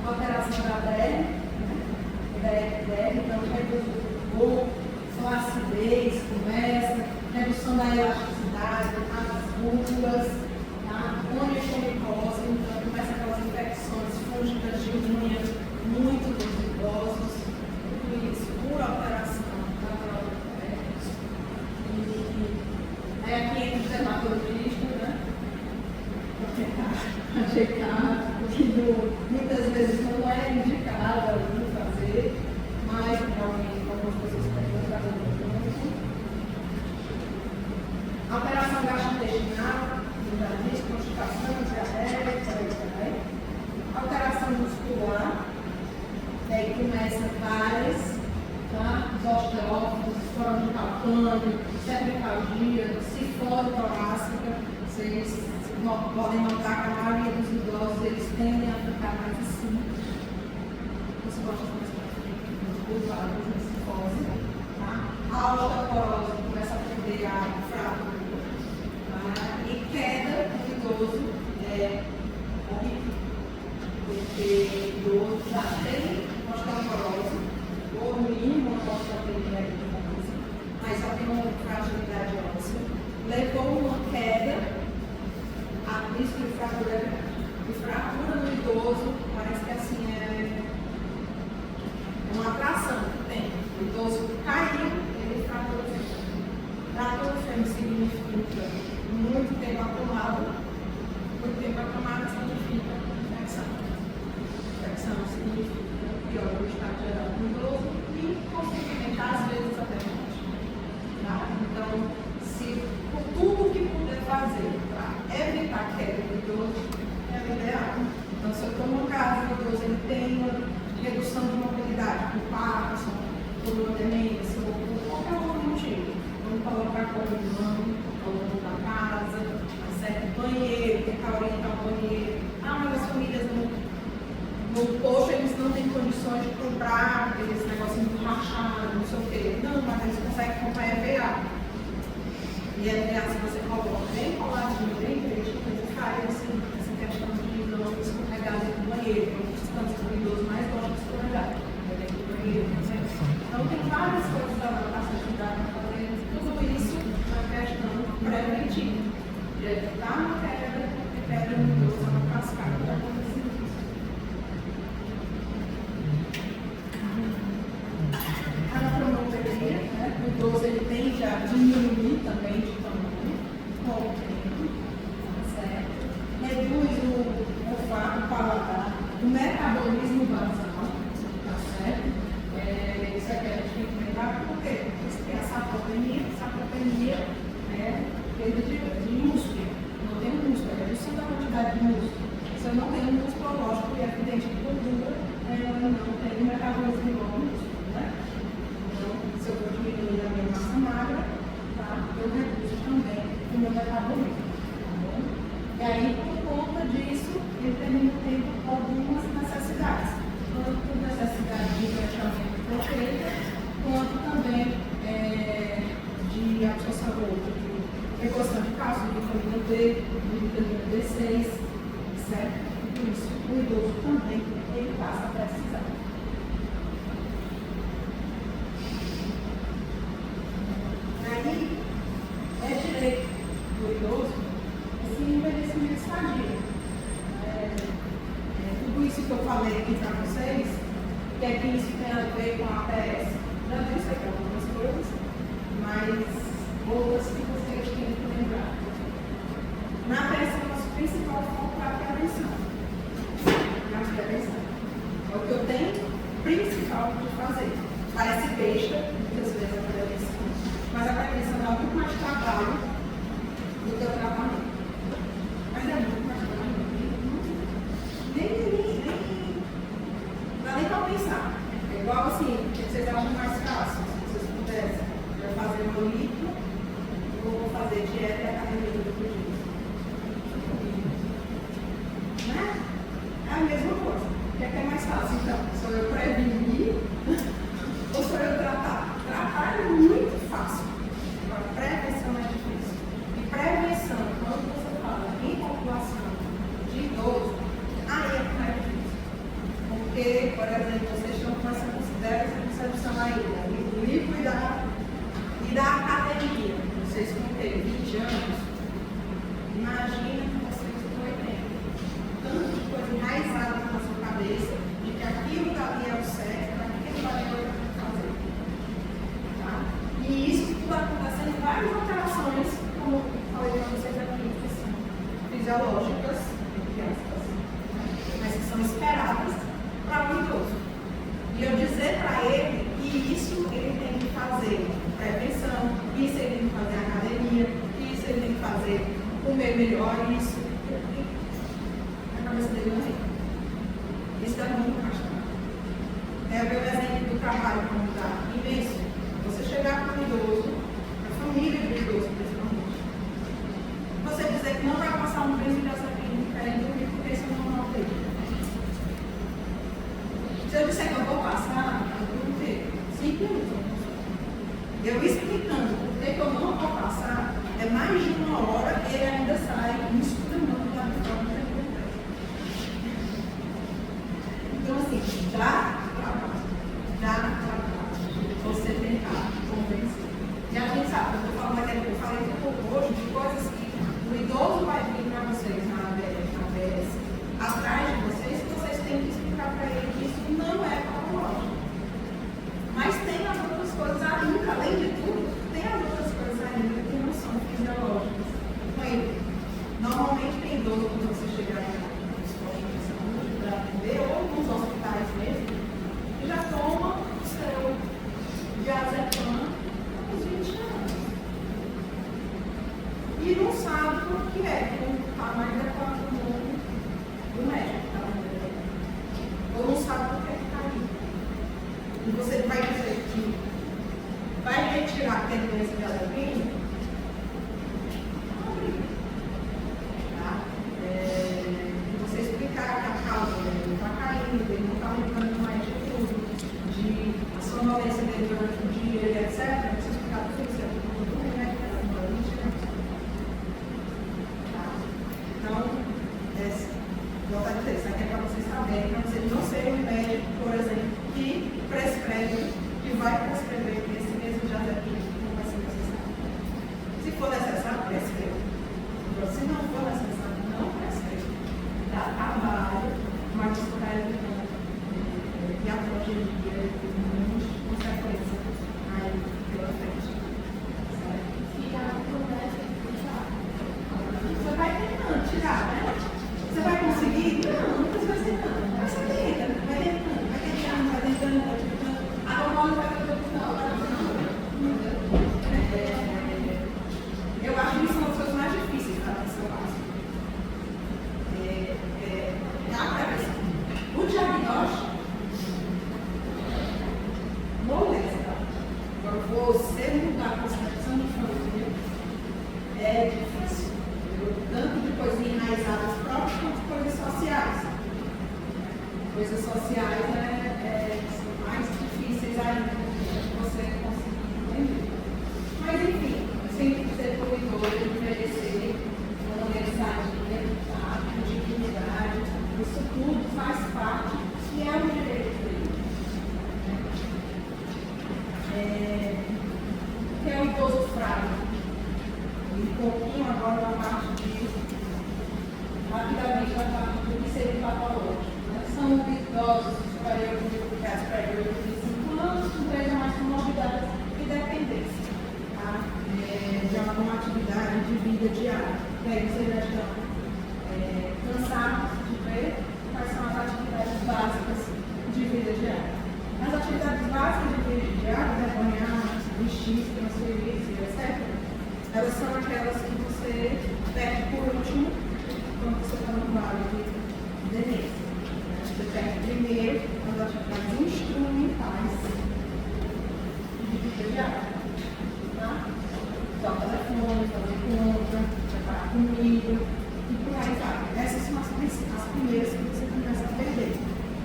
Alteração da DEL, então reduz o corpo. A acidez começa, redução da elasticidade, as rugas, tá? Onicomitose, então começa aquelas infecções fúngicas de unha muito dos idosos, tudo isso por alteração da própria. Aí aqui entra o dermatologista, né? Para tentar checar o que muitas vezes não é indicado ali fazer, mas realmente algumas pessoas alteração gastrointestinal, constipação, diabetes, alteração muscular, aí começa várias, tá? Os osteófitos, forma de calcânio, cervicalgia, cifose torácica, vocês podem notar que a maioria dos idosos eles tendem a ficar mais assim. Você costas mais para frente, curvadas nesse pose, tá? A osteoporose começa a perder a fratura, tá? E queda no idoso é horrível, porque o idoso já tem osteoporose, ou no mínimo uma osteopenia, mas já tem uma fragilidade óssea, levou uma queda, a risco de fratura no idoso, parece que assim é uma atração que tem. O idoso caiu, ele fratura o fêmur. Fratura o fêmur significa muito tempo acumulado. Muito tempo acumulado significa infecção. Infecção significa pior do estado geral do idoso e, consequentemente, às vezes até morte. Tá? Então, se por tudo que puder fazer para evitar a queda do idoso, é o ideal. Então, se eu estou no caso do idoso, ele tem uma redução de mobilidade por Parkinson, por uma demência, ou por qualquer outro motivo. Vamos colocar como irmão, ao longo da casa, certo? Banheiro, tentar orientar o banheiro. Ah, mas as famílias no posto eles não têm condições de comprar esse negócio emborrachado, não sei o quê. Não, mas eles conseguem comprar EVA. E EVA, se você coloca bem coladinho, bem direitinho, você faz essa questão de não escorregar dentro do banheiro. Então, os idosos mais gostam de escorregar dentro do banheiro. Então, tem várias coisas da adaptação de idade para fazer. Tudo isso na questão preventiva. De evitar uma queda no idoso, uma cascata da acontecer. A cromoterapia, né? O idoso ele tende a diminuir também de tamanho com o tempo, certo? Reduz o olfato, o paladar, o metabolismo basal, tá certo? Isso aqui a gente tem que lembrar por quê? Porque você tem a sarcopenia é perda de músculo, não tem músculo, é redução da quantidade de músculo. Se eu não tenho músculo, lógico, é evidente que gordura não tem metabolismo igual ao músculo, né? Então, se eu vou diminuir a minha massa magra, tá? Eu reduzo também o meu metabolismo, tá bom? E aí, por conta disso, ele termina tendo algumas necessidades, tanto necessidade de encaixamento proteico, quanto também de absorção de reposição de cálcio, de vitamina D, de vitamina B6, certo? Por isso, o idoso também ele passa a precisar. Aí, é direito do idoso esse envelhecimento sadio. Tudo isso que eu falei aqui para vocês, que é que isso tem a ver com a APS. Já disse aqui algumas coisas, mas outras que vocês têm que lembrar. Na APS, o nosso principal foco é a prevenção. A prevenção. É o que eu tenho principal de fazer. Parece besta, muitas vezes, a prevenção, mas a prevenção dá muito mais trabalho do que o tratamento. Mas é muito mais trabalho. Nem dá nem para pensar. É igual assim, que vocês acham mais fácil, se vocês pudessem. Eu vou fazer meu líquido, ou vou fazer dieta e academia do dia. Né? É a mesma coisa. O que é mais fácil, então? Sou eu prevenir ou sou eu tratar? Tratar é muito fácil. Agora, prevenção é difícil. E prevenção, quando você fala em população de idoso, aí é que não é difícil. Porque, por exemplo, vocês estão com essa concepção aí, né? Do livro e da academia. Vocês vão ter 20 anos, imagina que vocês estão 80. Tanto de coisa enraizada na sua cabeça, de que aquilo dali é o certo, aquilo dali é o que eu tenho que fazer. Tá? E isso tudo acontecendo em várias alterações, como eu falei para vocês aqui, que são fisiológicas, entre aspas, mas que são esperadas para o idoso. E eu dizer para ele que isso ele tem que fazer prevenção, isso ele tem que fazer academia, isso ele tem que fazer comer melhor, isso. A cabeça dele não é. Isso dá muito mais trabalho. É o meu exemplo do trabalho como dá imenso. Você chegar para um idoso, a família do idoso principalmente, você dizer que não vai passar um preço dessa clínica e dormir porque isso não é uma clínica. Se eu disser que eu vou Eu explicando por que eu não vou passar, é mais de uma hora e ele ainda sai me estudando lá de fora. Então, assim, dá trabalho você tentar convencer. E a gente sabe, eu falei um pouco hoje de coisas que o idoso vai vir para vocês na ABS, atrás de vocês, que vocês têm que explicar para ele que isso não é patológico. Mas tem as outras coisas ainda, além de tudo, tem as outras coisas ainda que não são fisiológicas. Normalmente tem idoso quando você chegar nos postos de saúde para atender, ou nos hospitais mesmo, que já toma o seu diazepam aos 20 anos. E não sabe por que é que não está mais adequado no mundo do médico, tá? Ou não sabe por que está ali. E você vai dizer que vai retirar a tendência de alergia, tá? E você explicar que a causa dele está caindo, ele não está lembrando mais de tudo, de a sonolência dele durante o dia, etc. Você explicar tudo isso, é tudo remédio, tá? Então, volta a dizer, isso aqui é para vocês saberem, para vocês não serem um médico, por exemplo, que prescreve, que vai prescrever esse mesmo diazepam que não vai ser necessário. Se for necessário, prescreve. Se não for necessário, não prescreve. Dá trabalho, mas você vai evitando diatrogenia e muitas consequências aí pela frente. Certo? E a conversa Você vai tentando tirar, né? Você vai conseguir? Não, nunca vai ser não. Mas você tenta, vai tentando, vai tentando, vai tentando. A hormônio vai tentando. Eu acho que isso é uma das coisas mais difíceis da atenção básica. A prevenção. O diagnóstico molesta. Agora, você mudar a concepção de família é difícil. Tanto de coisas enraizadas próprias quanto coisas sociais. Coisas sociais são mais difíceis ainda de você conseguir entender. Mas enfim, sempre ser cuidador de envelhecer, uma maneira sadia, tá? Com dignidade, isso tudo faz parte e é um direito dele. Que é o idoso frágil. Um pouquinho agora na parte de, rapidamente, na parte do que seria patológico. São idosos superiores de 25 anos, com 3 ou mais comorbidades e dependência, tá? De alguma atividade de vida diária. Daí vocês já estão cansados de ver quais são as atividades básicas de vida diária. As atividades básicas de vida diária, né, banhar, vestir, transferir, etc., elas são aquelas que você perde por último quando você está no vale de demência. Você perde primeiro as atividades instrumentais de vida diária. Tá? Tocar telefone, fazer compra, preparar comida e por aí vai. Essas são as primeiras que você começa a perder.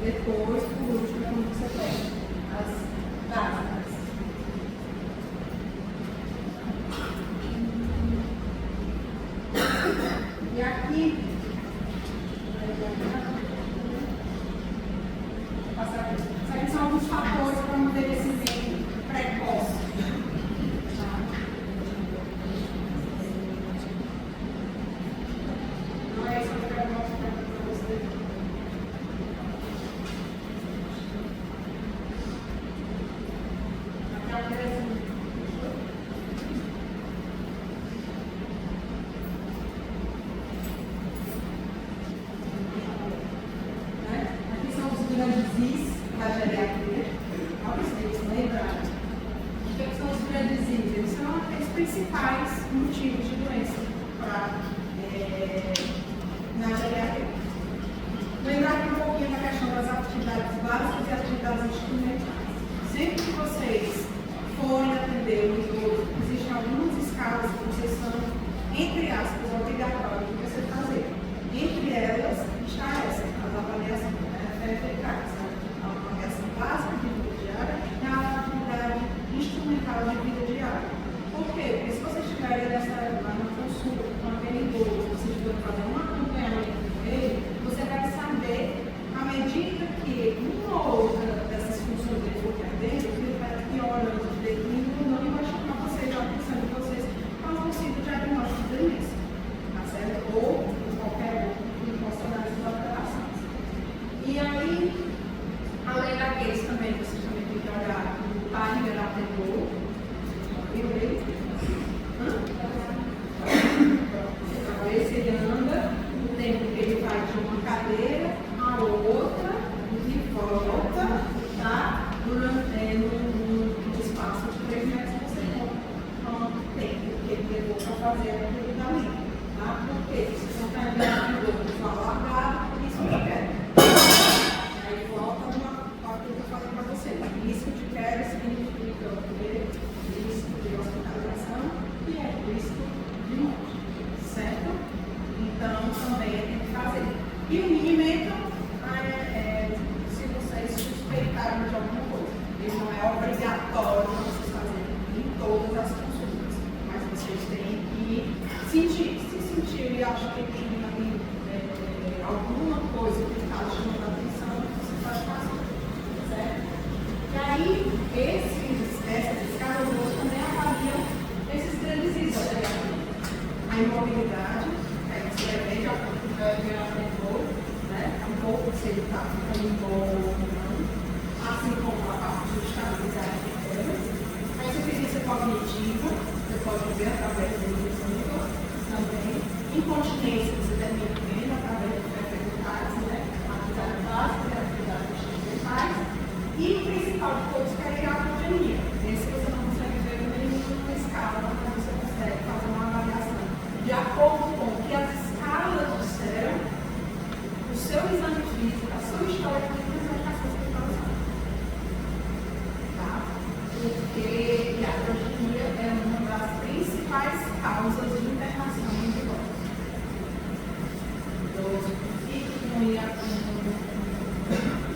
Depois, por último, é quando você perde as básicas. E aqui, isso aqui são alguns fatores para um envelhecimento precoce. Não é isso que eu quero mostrar para vocês. Aqui é o envelhecimento. Aqui são os grandes Is da geriatria. Olha se vocês lembrarem. O que são os grandes Is? Eles são aqueles principais motivos de doença na geriatria. Lembrar aqui um pouquinho da questão das atividades básicas e atividades instrumentais. Sempre que vocês forem atender o idoso, existem algumas escalas que vocês são, entre aspas, obrigatórias de você fazer. Entre elas está essa, as avaliações eficazes. A avaliação básica de vida diária e a atividade instrumental de vida diária. pai liberar pegou. Eu ele. Esse ele anda, o tempo que ele vai de uma cadeira a outra e volta, tá? No espaço de 3 metros por segundo. Quanto tempo que ele levou para fazer aquilo dali, tá? Porque se você está enviando o vou alargar, isso de queda. Aí volta uma coisa que eu falei para você. Risco de queda significa o quê? Risco de hospitalização e é risco de morte, certo? Então também tem que fazer. E o minimento se vocês suspeitarem de alguma coisa. Ele não é obrigatório vocês fazerem em todas as consultas, mas vocês têm que sentir. Se sentir e acha que tem ali alguma coisa que está chamando a atenção, você pode fazer, certo? E aí, essas escalas hoje também avaliam esses grandes itens. A imobilidade, você vai ver que a oportunidade levou, né? Um pouco se ele está ficando bom ou não, assim como a parte de estabilidade de telas. A insuficiência cognitiva, você pode ver através do nível também. Incontinência, você termina vendo através dos frequentais, né? Atividade básica, atividade dos frequentais. E o principal de todos que é a hiperatonia. Esse você não consegue ver em nenhuma escala, mas você consegue fazer uma avaliação de acordo com o que as escalas disseram, o seu exame físico, a sua história clínica e as medicações que estão usando. Tá? Porque a hiperatonia é uma das principais causas de internação em idosos. Idoso com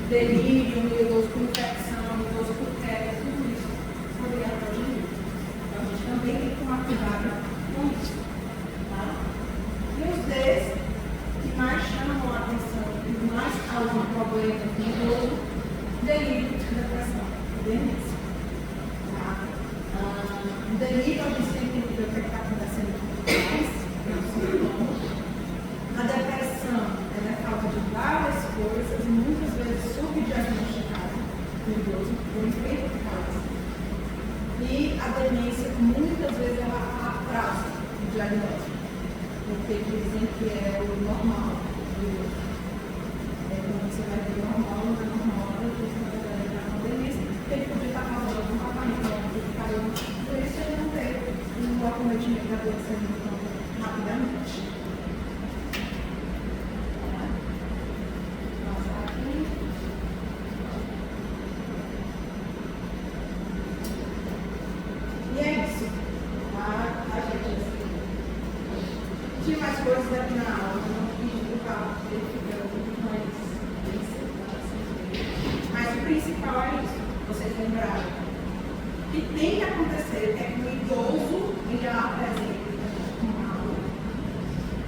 delírio, idoso com infecção, idoso com queda, tudo isso por hiperatonia. Então a gente também tem que tomar cuidado com isso. Tá? E os Ds que mais chamam a atenção e mais causam problemas no idoso, delírio de depressão, demência. Tá? O delírio a gente tem que entender o que está acontecendo com mais, não sintomas. A depressão ela é causa de várias coisas e muitas vezes subdiagnosticada no idoso por incrível que pareça. E a demência muitas vezes ela atrasa o diagnóstico, porque dizem que é o normal do idoso. Quando você vai ver o normal, não é normal, você vai ver a demência, ele podia estar causando algum tratamento, por isso ele não teve um acometimento da doença tão rapidamente. E é isso. A gente tinha mais coisas aqui na aula, não quis divulgar, porque fica muito mais mas o principal é isso, vocês lembrarem. O que tem que acontecer é que o idoso ele apresente mal.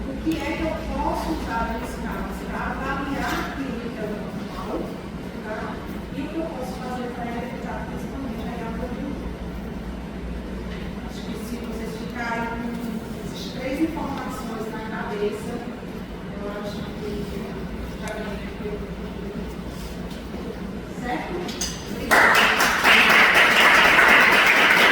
O que é que eu posso usar de escalas para avaliar aquilo